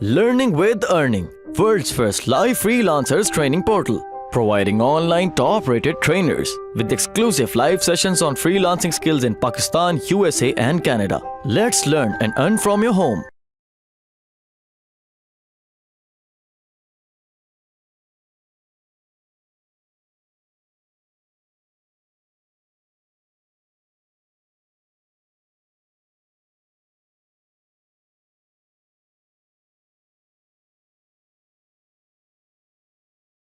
Learning with Earning, world's first live freelancers training portal, providing online top-rated trainers with exclusive live sessions on freelancing skills in Pakistan, USA and Canada. Let's learn and earn from your home.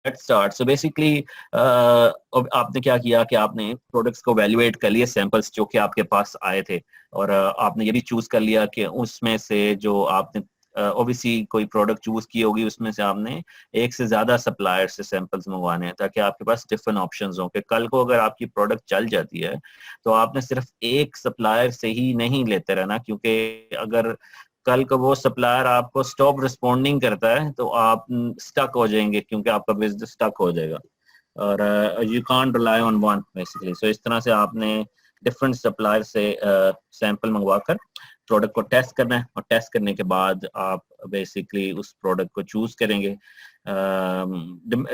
Let's start. So basically आपने क्या किया कि आपने products को valuate कर लिए, samples जो कि आपके पास आए थे, और आपने ये भी चूज कर लिया कि उसमें से जो आपने ऑब्वियसली कोई प्रोडक्ट चूज की होगी उसमें से आपने एक से ज्यादा सप्लायर से सैंपल्स मंगवाने हैं ताकि आपके पास डिफरेंट ऑप्शंस हों कि कल को अगर आपकी प्रोडक्ट चल जाती है तो आपने सिर्फ एक सप्लायर से ही नहीं लेते रहना, क्योंकि अगर कल को वो सप्लायर आपको स्टॉप रिस्पॉन्डिंग करता है तो आप स्टक हो जाएंगे, क्योंकि आपका बिजनेस स्टक हो जाएगा और you can't rely on one basically. So इस तरह से आपने डिफरेंट सप्लायर से सैंपल मंगवाकर प्रोडक्ट को टेस्ट करना है, और टेस्ट करने के बाद आप बेसिकली उस प्रोडक्ट को चूज करेंगे.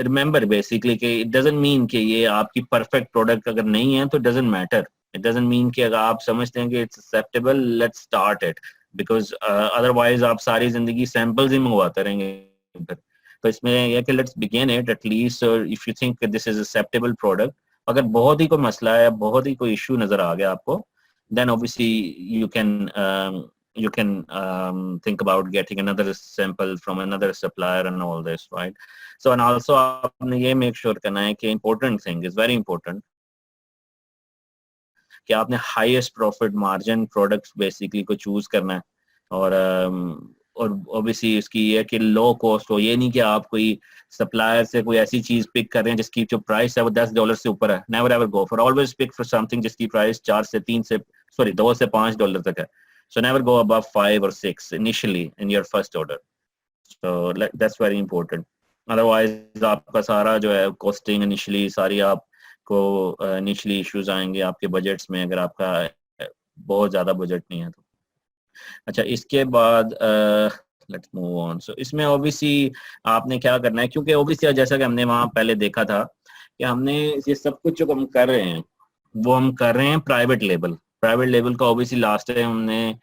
रिमेंबर बेसिकली कि इट डजंट मीन कि ये आपकी परफेक्ट प्रोडक्ट अगर नहीं है तो doesn't matter. It doesn't mean कि अगर आप समझते हैं कि it's acceptable, let's start it, because otherwise आप सारी जिंदगी सैंपल्स ही मंगवाते रहेंगे. तो इसमें यह कि let's begin it at least if you think this is acceptable product. अगर बहुत ही कोई मसला है, बहुत ही कोई इशू नजर आ गया आपको, then obviously you can think about getting another sample from another supplier and all this, right? So and also आपने ये make sure करना है कि important thing is very important कि आपने highest profit margin products basically को choose करना है, और obviously इसकी ये कि लो कॉस्ट हो. ये नहीं कि आप कोई सप्लायर से कोई ऐसी चीज पिक कर रहे हैं जिसकी जो प्राइस है वो $10 से ऊपर है. Never ever go for, always pick for something जिसकी प्राइस 2 से $5 तक है. So never go above 5 or 6 initially in your first order. So that's very important. Otherwise आपका सारा जो है कॉस्टिंग इनिशियली सारी आपको इनिशियली इश्यूज आएंगे आपके बजट्स में, अगर आपका बहुत ज्यादा बजट नहीं है तो. अच्छा, इसके बाद लेट्स मूव ऑन. सो इसमें ऑब्वियसली आपने क्या करना है, क्योंकि ऑब्वियसली जैसा कि हमने वहाँ पहले देखा था कि हमने ये सब कुछ जो हम कर रहे हैं वो हम कर रहे हैं प्राइवेट लेबल. प्राइवेट लेबल का ऑब्वियसली लास्ट टाइम हमने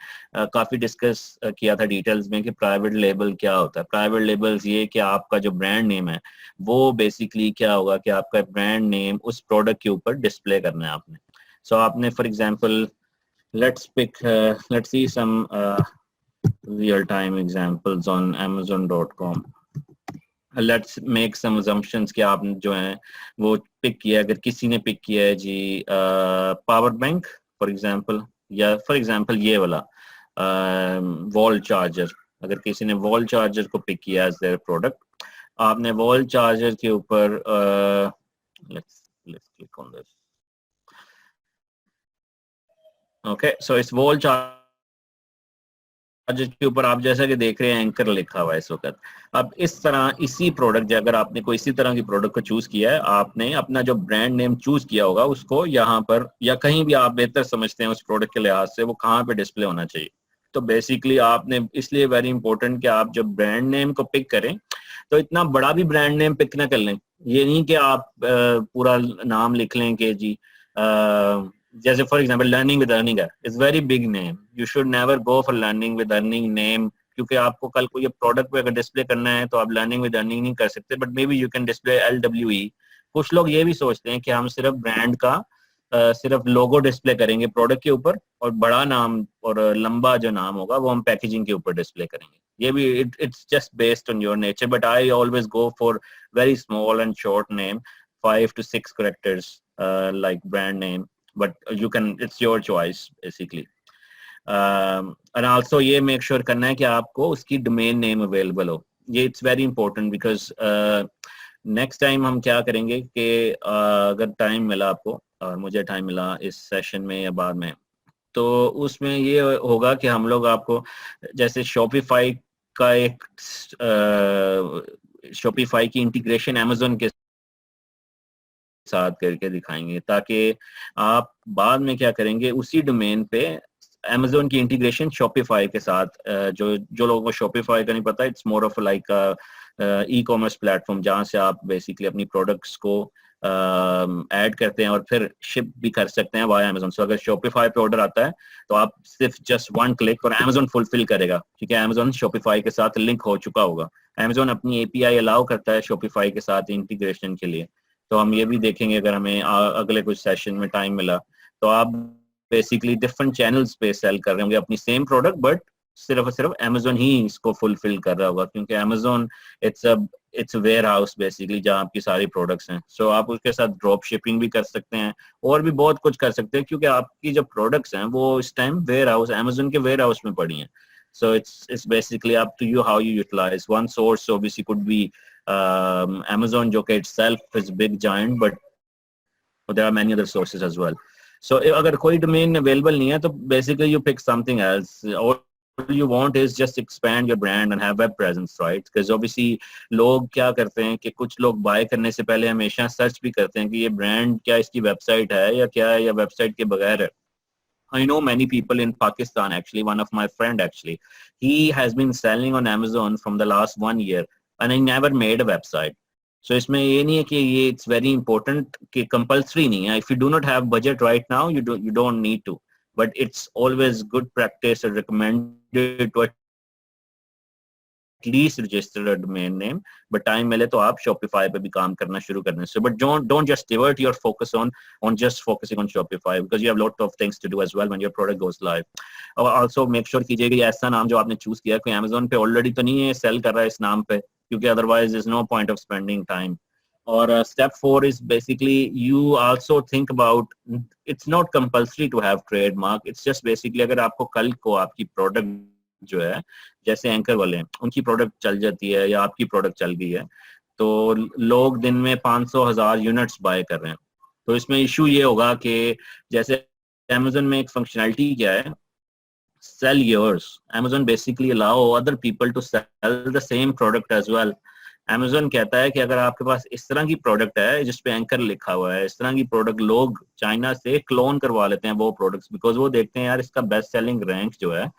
काफी डिस्कस किया था डिटेल्स में कि प्राइवेट लेबल क्या होता है. प्राइवेट लेबल्स ये कि आपका जो ब्रांड नेम है वो बेसिकली क्या होगा कि आपका ब्रांड नेम उस प्रोडक्ट के ऊपर डिस्प्ले करना है आपने. सो आपने for example let's see some real-time examples on amazon.com. Let's make some assumptions कि आप जो है वो पिक किया, अगर किसी ने पिक किया है जी पावर बैंक फॉर एग्जांपल, या फॉर एग्जांपल ये वाला वॉल चार्जर. अगर किसी ने वॉल चार्जर को पिक किया एज देयर प्रोडक्ट, आपने वॉल चार्जर के ऊपर let's click on this. Okay, so इस वॉल चार्जर के ऊपर आप जैसा कि देख रहे हैं एंकर लिखा हुआ है इस वक्त. अब इस तरह इसी प्रोडक्ट, अगर आपने कोई इसी तरह की प्रोडक्ट को चूज किया है, आपने अपना जो ब्रांड नेम चूज किया होगा उसको यहाँ पर या कहीं भी आप बेहतर समझते हैं उस प्रोडक्ट के लिहाज से वो कहाँ पे डिस्प्ले होना चाहिए. तो बेसिकली आपने इसलिए वेरी इंपॉर्टेंट कि आप जब ब्रांड नेम को पिक करें तो इतना बड़ा भी ब्रांड नेम पिक ना कर लें. ये नहीं कि आप पूरा नाम लिख लें कि जी जैसे for example learning with earning है, it's very big name. You should never go for learning with earning name, क्योंकि आपको कल को ये प्रोडक्ट पे अगर डिस्प्ले करना है तो आप लर्निंग विद अर्निंग नहीं कर सकते, but may be you can display LWE. कुछ लोग ये भी सोचते हैं कि हम सिर्फ ब्रांड का सिर्फ लोगो डिस्प्ले करेंगे प्रोडक्ट के ऊपर, और बड़ा नाम और लंबा जो नाम होगा वो हम पैकेजिंग के ऊपर डिस्प्ले करेंगे. ये भी it's just based on your nature, but I always go for very small and short name, 5 to 6 characters like brand name, but you can, it's your choice basically. And also ये make sure करना है कि आपको उसकी domain name available हो. ये it's very important because next time हम क्या करेंगे कि अगर टाइम मिला आपको और मुझे टाइम मिला इस सेशन में या बाद में, तो उसमें ये होगा कि हम लोग आपको जैसे शॉपिफाई का एक शॉपिफाई की इंटीग्रेशन अमेज़न के साथ करके दिखाएंगे, ताकि आप बाद में क्या करेंगे उसी डोमेन पे Amazon की इंटीग्रेशन Shopify के साथ, जो लोगों को Shopify का नहीं पता, it's more of like e commerce platform जहाँ से आप बेसिकली अपनी प्रोडक्ट्स को ऐड करते हैं और फिर शिप भी कर सकते हैं वाया Amazon. सो अगर Shopify पे ऑर्डर आता है तो आप सिर्फ जस्ट वन क्लिक और Amazon फुलफिल करेगा, ठीक है. Amazon Shopify के साथ लिंक हो चुका होगा. Amazon अपनी API अलाउ करता है Shopify के साथ इंटीग्रेशन के लिए. तो हम ये भी देखेंगे अगर हमें अगले कुछ सेशन में टाइम मिला. तो आप बेसिकली डिफरेंट चैनल्स पे सेल कर रहे होंगे अपनी सेम प्रोडक्ट, बट सिर्फ और सिर्फ Amazon ही इसको फुलफिल कर रहा होगा, क्योंकि Amazon it's warehouse basically जहाँ आपकी सारी प्रोडक्ट्स हैं. सो आप उसके साथ ड्रॉप शिपिंग भी कर सकते हैं और भी बहुत कुछ कर सकते हैं, क्योंकि आपकी जो प्रोडक्ट्स हैं वो इस टाइम वेयर हाउस Amazon के वेयर हाउस में पड़ी हैं. So it's basically up to you how you utilize. One source obviously could be Amazon, जो कि itself is big giant, but there are many other sources as well. So अगर कोई domain available नहीं है तो basically you pick something else. All you want is just expand your brand and have web presence, right? Because obviously लोग क्या करते हैं कि कुछ लोग buy करने से पहले हमेशा search भी करते हैं कि ये brand क्या इसकी website है या क्या है या website के बगैर है. I know many people in Pakistan, actually, one of my friend actually, he has been selling on Amazon from the last 1 year and he never made a website. So इसमें ये नहीं है कि ये it's very important कि compulsory नहीं है. If you do not have budget right now, you don't need to. But it's always good practice and recommended to at least register a domain name. But time मिले तो आप Shopify पे भी काम करना शुरू कर दें. So but don't just divert your focus on just focusing on Shopify, because you have a lot of things to do as well when your product goes live. और also make sure कीजिएगा ये ऐसा नाम जो आपने choose किया कोई Amazon पे already तो नहीं है सेल कर रहा है इस नाम पे, क्योंकि otherwise there's no point of spending time. Or step 4 is basically you also think about, it's not compulsory to have trademark. It's just basically अगर आपको कल को आपकी product जो है जैसे एंकर वाले हैं उनकी प्रोडक्ट चल जाती है या आपकी प्रोडक्ट चल गई है तो लोग दिन में 500,000 यूनिट्स बाय कर रहे हैं. तो इसमें इशू ये होगा कि जैसे Amazon में एक फंक्शनैलिटी क्या है, sell yours. Amazon basically allow other people to sell the same product as well. Amazon कहता है कि अगर आपके पास इस तरह की प्रोडक्ट है जिस पे एंकर लिखा हुआ है, इस तरह की प्रोडक्ट लोग चाइना से क्लोन करवा लेते हैं वो प्रोडक्ट्स, बिकॉज वो देखते हैं यार इसका बेस्ट सेलिंग रैंक जो है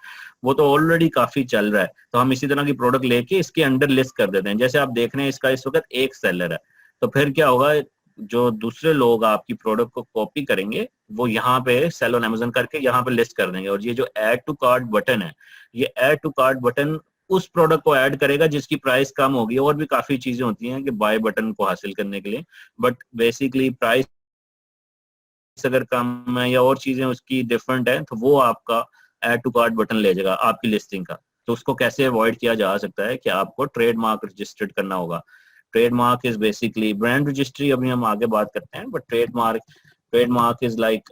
वो तो ऑलरेडी काफी चल रहा है, तो हम इसी तरह की प्रोडक्ट लेके इसके अंडर लिस्ट कर देते हैं. जैसे आप देख रहे हैं इसका इस वक्त एक सेलर है, तो फिर क्या होगा, जो दूसरे लोग आपकी प्रोडक्ट को कॉपी करेंगे वो यहाँ पे सेल ऑन Amazon करके यहाँ पे लिस्ट कर देंगे. और ये जो ऐड टू कार्ट बटन है, ये ऐड टू कार्ट बटन उस प्रोडक्ट को ऐड करेगा जिसकी प्राइस कम होगी. और भी काफी चीजें होती हैं कि बाय बटन को हासिल करने के लिए, बट बेसिकली प्राइस अगर कम है या और चीजें उसकी डिफरेंट है तो वो आपका ऐड टू कार्ट बटन ले जाएगा आपकी लिस्टिंग का. तो उसको कैसे अवॉइड किया जा सकता है कि आपको ट्रेडमार्क रजिस्टर्ड करना होगा. Trademark is basically brand registry, अभी हम आगे बात करते हैं, बट ट्रेडमार्क इज लाइक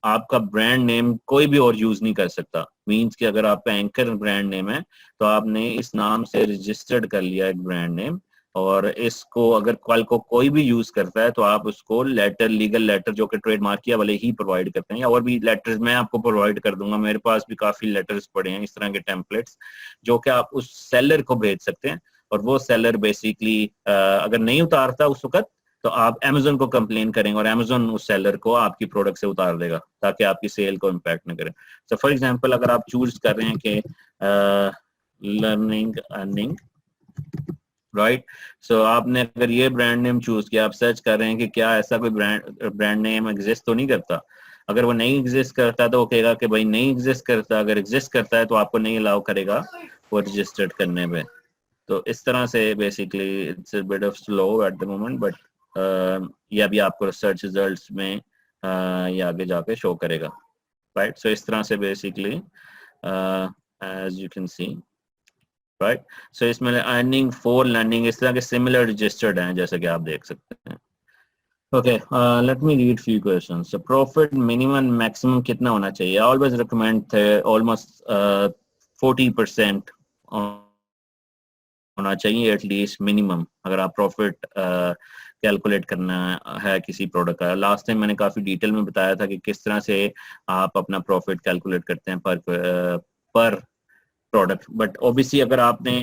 आपका ब्रांड नेम कोई भी और यूज नहीं कर सकता. मींस कि अगर आपका एंकर ब्रांड नेम है तो आपने इस नाम से रजिस्टर्ड कर लिया एक ब्रांड नेम, और इसको अगर कल को कोई भी यूज करता है तो आप उसको लेटर, लीगल लेटर जो कि ट्रेडमार्क किया वाले ही प्रोवाइड करते हैं, या और भी लेटर्स मैं आपको प्रोवाइड कर दूंगा. मेरे पास भी काफी लेटर्स पड़े हैं इस तरह के टेम्पलेट्स जो कि आप उस सेलर को भेज सकते हैं, और वो सेलर बेसिकली अगर नहीं उतारता उस वक्त तो आप Amazon को कंप्लेन करेंगे और Amazon उस सेलर को आपकी प्रोडक्ट से उतार देगा ताकि आपकी सेल को इम्पैक्ट न करे. सो फॉर एग्जांपल अगर आप चूज कर रहे हैं कि लर्निंग अर्निंग, राइट, सो आपने अगर ये ब्रांड नेम चूज किया, आप सर्च कर रहे हैं कि क्या ऐसा कोई ब्रांड नेम एग्जिस्ट तो नहीं करता. अगर वो नहीं एग्जिस्ट करता तो वो कहेगा कि भाई नहीं एग्जिस्ट करता, अगर एग्जिस्ट करता है तो आपको नहीं अलाउ करेगा वो रजिस्टर्ड करने में. तो इस तरह से basically it's a bit of slow at the moment, but ये भी आपको सर्च रिजल्ट्स में ये आगे जाके शो करेगा, राइट. सो इस तरह से basically as you can see, right. So इसमें अर्निंग फॉर लर्निंग इस तरह के सिमिलर रजिस्टर्ड हैं जैसे कि आप देख सकते हैं. Okay, let me read few questions. So profit minimum maximum कितना होना चाहिए? I always recommend that almost 40% होना चाहिए एटलीस्ट मिनिमम, अगर आप प्रॉफिट कैलकुलेट करना है किसी प्रोडक्ट का. लास्ट टाइम मैंने काफी डिटेल में बताया था कि किस तरह से आप अपना प्रॉफिट कैलकुलेट करते हैं पर प्रोडक्ट. बट ऑब्वियसली अगर आपने